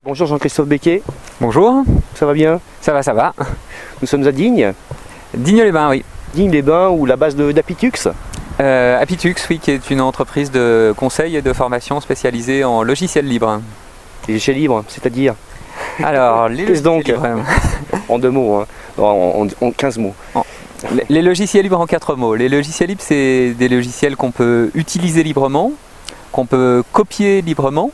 Bonjour Jean-Christophe Becquet. Bonjour. Ça va bien? Ça va, ça va. Nous sommes à Digne. Digne-les-Bains, oui. Digne-les-Bains ou la base d'Apitux. Apitux, oui, qui est une entreprise de conseil et de formation spécialisée en logiciels libres. Les logiciels libres, c'est-à-dire? Alors, les Qu'est-ce donc logiciels libres, En 2 mots, hein. En 15 mots. Les logiciels libres en 4 mots. Les logiciels libres, c'est des logiciels qu'on peut utiliser librement, qu'on peut copier librement,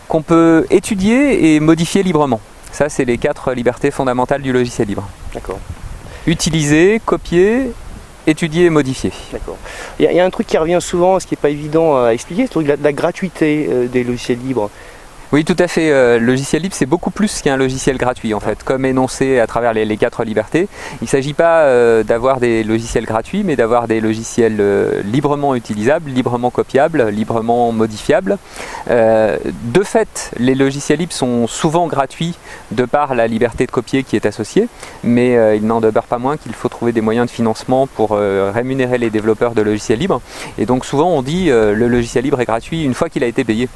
qu'on peut étudier et modifier librement. Ça, c'est les 4 libertés fondamentales du logiciel libre. D'accord. Utiliser, copier, étudier et modifier. D'accord. Il y a un truc qui revient souvent, ce qui n'est pas évident à expliquer, c'est la gratuité des logiciels libres. Oui, tout à fait. Le logiciel libre, c'est beaucoup plus qu'un logiciel gratuit, en fait, comme énoncé à travers les 4 libertés. Il ne s'agit pas d'avoir des logiciels gratuits, mais d'avoir des logiciels librement utilisables, librement copiables, librement modifiables. De fait, les logiciels libres sont souvent gratuits de par la liberté de copier qui est associée, mais il n'en demeure pas moins qu'il faut trouver des moyens de financement pour rémunérer les développeurs de logiciels libres. Et donc souvent on dit le logiciel libre est gratuit une fois qu'il a été payé.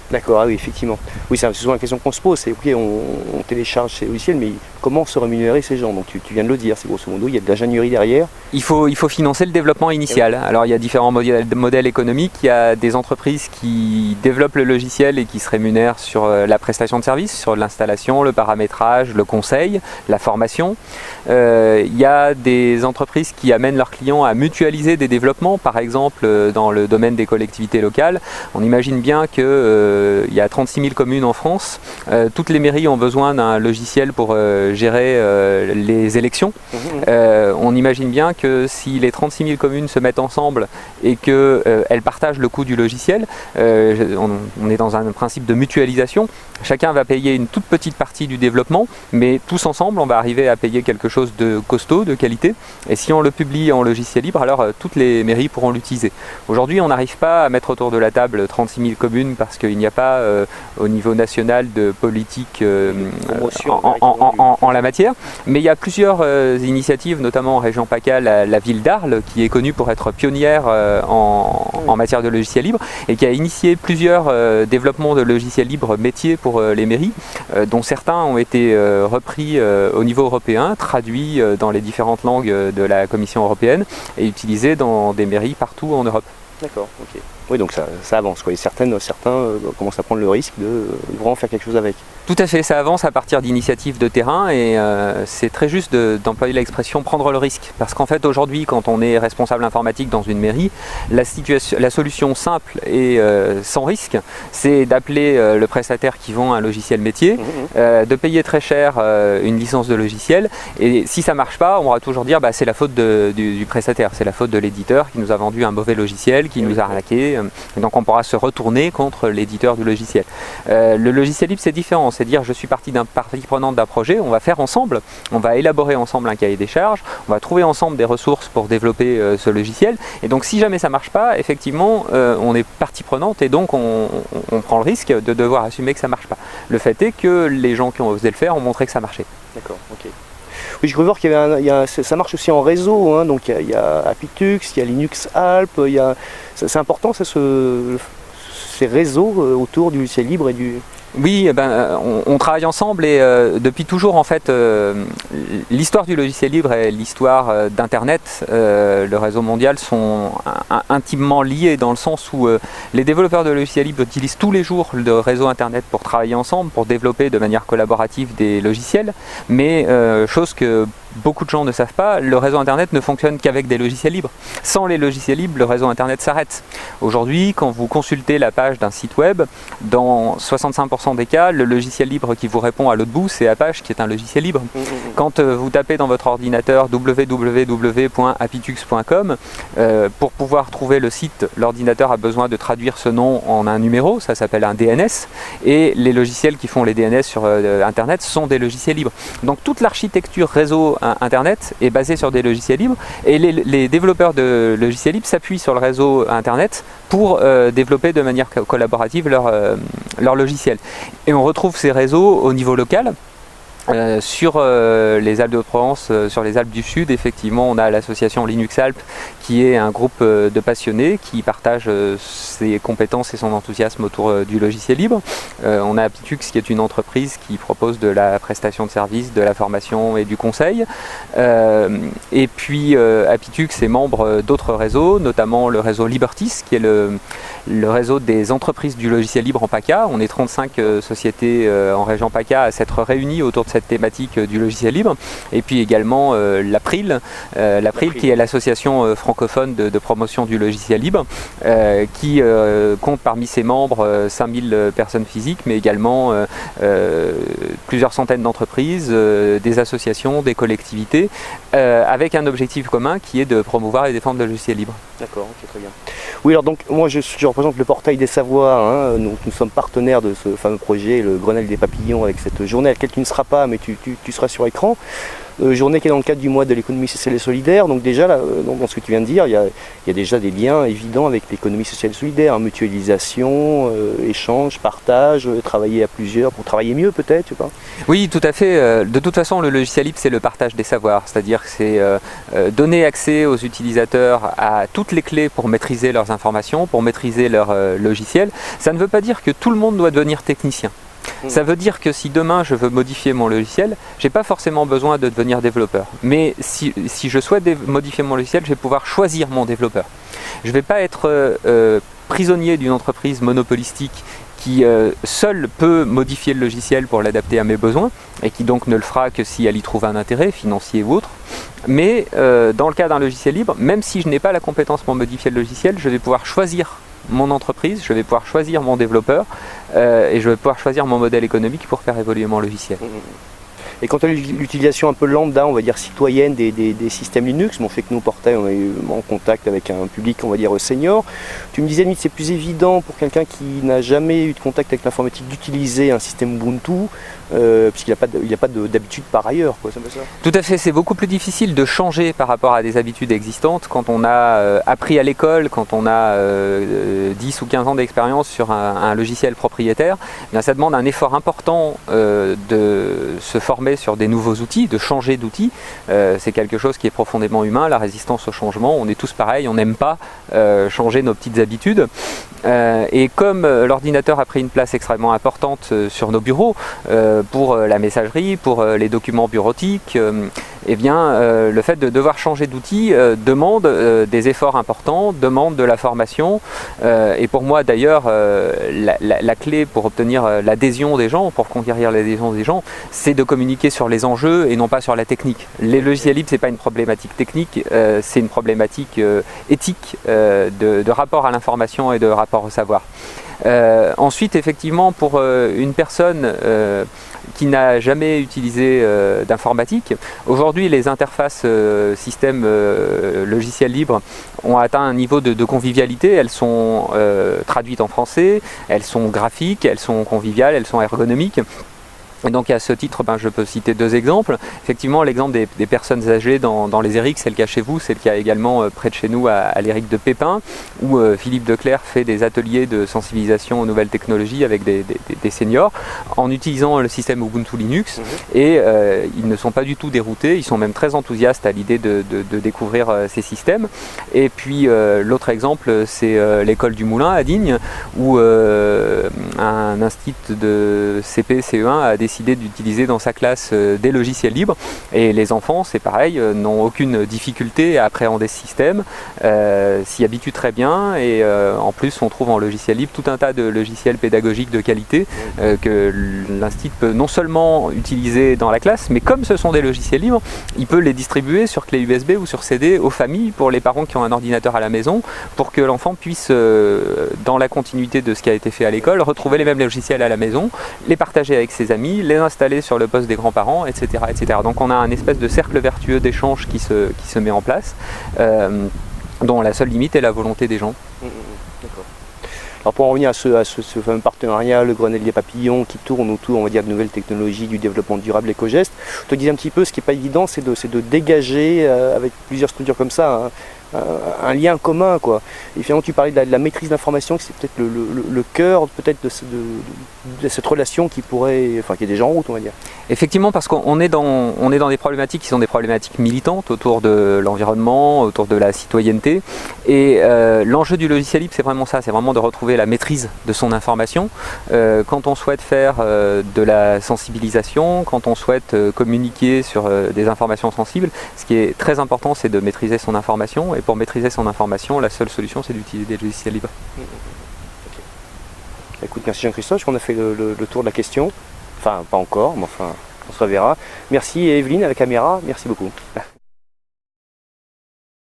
D'accord, ah oui, effectivement. Oui, c'est souvent la question qu'on se pose, c'est ok, on télécharge ces logiciels, mais comment se rémunérer ces gens? Donc tu viens de le dire, c'est grosso modo, il y a de l'ingénierie derrière. Il faut financer le développement initial. Alors il y a différents modèles économiques, il y a des entreprises qui développent le logiciel et qui se rémunèrent sur la prestation de service, sur l'installation, le paramétrage, le conseil, la formation. Il y a des entreprises qui amènent leurs clients à mutualiser des développements, par exemple dans le domaine des collectivités locales. On imagine bien que il y a 36 000 communes en France. Toutes les mairies ont besoin d'un logiciel pour gérer les élections. On imagine bien que si les 36 000 communes se mettent ensemble et qu'elles partagent le coût du logiciel, on est dans un principe de mutualisation. Chacun va payer une toute petite partie du développement, mais tous ensemble, on va arriver à payer quelque chose de costaud, de qualité. Et si on le publie en logiciel libre, alors toutes les mairies pourront l'utiliser. Aujourd'hui, on n'arrive pas à mettre autour de la table 36 000 communes parce qu'il n'y a pas au niveau national de politique en la matière. Mais il y a plusieurs initiatives, notamment en région PACA, la ville d'Arles, qui est connue pour être pionnière en matière de logiciel libre et qui a initié plusieurs développements de logiciels libres métiers pour les mairies, dont certains ont été repris au niveau européen, traduits dans les différentes langues de la Commission européenne et utilisés dans des mairies partout en Europe. D'accord, ok. Oui, donc ça avance, quoi. Et certains commencent à prendre le risque de vraiment faire quelque chose avec. Tout à fait, ça avance à partir d'initiatives de terrain et c'est très juste d'employer l'expression prendre le risque. Parce qu'en fait aujourd'hui, quand on est responsable informatique dans une mairie, la solution simple et sans risque, c'est d'appeler le prestataire qui vend un logiciel métier, de payer très cher une licence de logiciel, et si ça ne marche pas, on va toujours dire c'est la faute du prestataire, c'est la faute de l'éditeur qui nous a vendu un mauvais logiciel, qui nous a arnaqué, et donc on pourra se retourner contre l'éditeur du logiciel. Le logiciel libre, c'est différent. C'est dire je suis partie prenante d'un projet, on va faire ensemble, on va élaborer ensemble un cahier des charges, on va trouver ensemble des ressources pour développer ce logiciel, et donc si jamais ça ne marche pas, effectivement on est partie prenante et donc on prend le risque de devoir assumer que ça ne marche pas. Le fait est que les gens qui ont osé le faire ont montré que ça marchait. D'accord, ok. Oui, je crois voir qu'il y a ça marche aussi en réseau, hein, donc il y a Apitux, il y a Linux Alp, c'est important ça, ces réseaux autour du logiciel libre et du... Oui, on travaille ensemble et depuis toujours en fait l'histoire du logiciel libre et l'histoire d'Internet, le réseau mondial sont intimement liés dans le sens où les développeurs de logiciels libres utilisent tous les jours le réseau Internet pour travailler ensemble, pour développer de manière collaborative des logiciels, mais chose que beaucoup de gens ne savent pas, le réseau Internet ne fonctionne qu'avec des logiciels libres. Sans les logiciels libres, le réseau Internet s'arrête. Aujourd'hui, quand vous consultez la page d'un site web, dans 65% des cas, le logiciel libre qui vous répond à l'autre bout, c'est Apache qui est un logiciel libre. Quand vous tapez dans votre ordinateur www.apitux.com, pour pouvoir trouver le site, l'ordinateur a besoin de traduire ce nom en un numéro, ça s'appelle un DNS, et les logiciels qui font les DNS sur Internet sont des logiciels libres. Donc toute l'architecture réseau Internet est basée sur des logiciels libres et les développeurs de logiciels libres s'appuient sur le réseau Internet pour développer de manière collaborative leur logiciel. Et on retrouve ces réseaux au niveau local. Sur les Alpes de Provence, sur les Alpes du Sud, effectivement, on a l'association Linux Alpes, qui est un groupe de passionnés qui partagent ses compétences et son enthousiasme autour du logiciel libre. On a Apitux, qui est une entreprise qui propose de la prestation de services, de la formation et du conseil. Et puis Apitux est membre d'autres réseaux, notamment le réseau Libertis, qui est le réseau des entreprises du logiciel libre en PACA. On est 35 sociétés en région PACA à s'être réunies autour de cette thématique du logiciel libre. Et puis également l'April, qui est l'association francophone de promotion du logiciel libre, qui compte parmi ses membres 5000 personnes physiques, mais également plusieurs centaines d'entreprises, des associations, des collectivités, avec un objectif commun qui est de promouvoir et défendre le logiciel libre. D'accord, ok, très bien. Oui, alors donc moi je représente le portail des savoirs, hein, nous sommes partenaires de ce fameux projet, le Grenelle des papillons, avec cette journée à laquelle tu ne seras pas, mais tu seras sur écran. Journée qui est dans le cadre du mois de l'économie sociale et solidaire, donc déjà là, dans ce que tu viens de dire, il y a déjà des liens évidents avec l'économie sociale et solidaire, hein, mutualisation, échange, partage, travailler à plusieurs pour travailler mieux peut-être, je sais pas. Oui, tout à fait. De toute façon, le logiciel libre, c'est le partage des savoirs, c'est-à-dire que c'est donner accès aux utilisateurs à toutes les clés pour maîtriser leurs informations, pour maîtriser leur logiciel. Ça ne veut pas dire que tout le monde doit devenir technicien. Ça veut dire que si demain je veux modifier mon logiciel, j'ai pas forcément besoin de devenir développeur. Mais si je souhaite modifier mon logiciel, je vais pouvoir choisir mon développeur. Je ne vais pas être prisonnier d'une entreprise monopolistique qui seule peut modifier le logiciel pour l'adapter à mes besoins et qui donc ne le fera que si elle y trouve un intérêt financier ou autre. Mais dans le cas d'un logiciel libre, même si je n'ai pas la compétence pour modifier le logiciel, je vais pouvoir choisir mon entreprise, je vais pouvoir choisir mon développeur et je vais pouvoir choisir mon modèle économique pour faire évoluer mon logiciel. Et quant à l'utilisation un peu lambda, on va dire citoyenne des systèmes Linux, on fait que nous portail, on est en contact avec un public, on va dire senior. Tu me disais limite c'est plus évident pour quelqu'un qui n'a jamais eu de contact avec l'informatique d'utiliser un système Ubuntu, puisqu'il n'y a pas d'habitude par ailleurs, quoi, ça me fait ça. Tout à fait, c'est beaucoup plus difficile de changer par rapport à des habitudes existantes quand on a appris à l'école, quand on a 10 ou 15 ans d'expérience sur un logiciel propriétaire. Eh bien, ça demande un effort important de se former sur des nouveaux outils, de changer d'outils. C'est quelque chose qui est profondément humain, la résistance au changement. On est tous pareils, on n'aime pas changer nos petites habitudes. Et comme l'ordinateur a pris une place extrêmement importante sur nos bureaux, pour la messagerie, pour les documents bureautiques, eh bien, le fait de devoir changer d'outil demande des efforts importants, demande de la formation. Et pour moi d'ailleurs, la clé pour obtenir l'adhésion des gens, pour conquérir l'adhésion des gens, c'est de communiquer sur les enjeux et non pas sur la technique. Les logiciels libres, c'est pas une problématique technique, c'est une problématique éthique de rapport à l'information et de rapport au savoir. Ensuite, effectivement, pour une personne qui n'a jamais utilisé d'informatique, aujourd'hui les interfaces système logiciel libre ont atteint un niveau de convivialité. Elles sont traduites en français, elles sont graphiques, elles sont conviviales, elles sont ergonomiques. Et donc à ce titre, je peux citer deux exemples. Effectivement, l'exemple des personnes âgées dans les ERIC, c'est le cas chez vous, c'est le cas également près de chez nous à l'ERIC de Pépin, où Philippe Declercq fait des ateliers de sensibilisation aux nouvelles technologies avec des seniors, en utilisant le système Ubuntu Linux. Et ils ne sont pas du tout déroutés, ils sont même très enthousiastes à l'idée de découvrir ces systèmes. Et puis l'autre exemple, c'est l'école du Moulin à Digne, où un institut de CP, CE1 a décidé d'utiliser dans sa classe des logiciels libres, et les enfants, c'est pareil, n'ont aucune difficulté à appréhender ce système, s'y habituent très bien, et en plus on trouve en logiciel libre tout un tas de logiciels pédagogiques de qualité que l'institut peut non seulement utiliser dans la classe, mais comme ce sont des logiciels libres, il peut les distribuer sur clé USB ou sur CD aux familles, pour les parents qui ont un ordinateur à la maison, pour que l'enfant puisse, dans la continuité de ce qui a été fait à l'école, retrouver les mêmes logiciels à la maison, les partager avec ses amis, les installer sur le poste des grands-parents, etc., etc. Donc on a un espèce de cercle vertueux d'échange qui se met en place, dont la seule limite est la volonté des gens. D'accord. Alors pour en revenir à ce fameux partenariat, le Grenelle des papillons, qui tourne autour, on va dire, de nouvelles technologies, du développement durable, éco-gestes, je te disais un petit peu, ce qui n'est pas évident, c'est de dégager, avec plusieurs structures comme ça, hein, un lien commun, quoi. Et finalement, tu parlais de la maîtrise d'information, que c'est peut-être le cœur peut-être de cette relation qui est déjà en route, on va dire. Effectivement, parce qu'on est dans des problématiques qui sont des problématiques militantes autour de l'environnement, autour de la citoyenneté. Et l'enjeu du logiciel libre, c'est vraiment ça, c'est vraiment de retrouver la maîtrise de son information. Quand on souhaite faire de la sensibilisation, quand on souhaite communiquer sur des informations sensibles, ce qui est très important, c'est de maîtriser son information. Et pour maîtriser son information, la seule solution, c'est d'utiliser des logiciels libres. Okay. Écoute, merci Jean-Christophe, je crois qu'on a fait le tour de la question. Enfin, pas encore, mais enfin, on se reverra. Merci Evelyne à la caméra, merci beaucoup.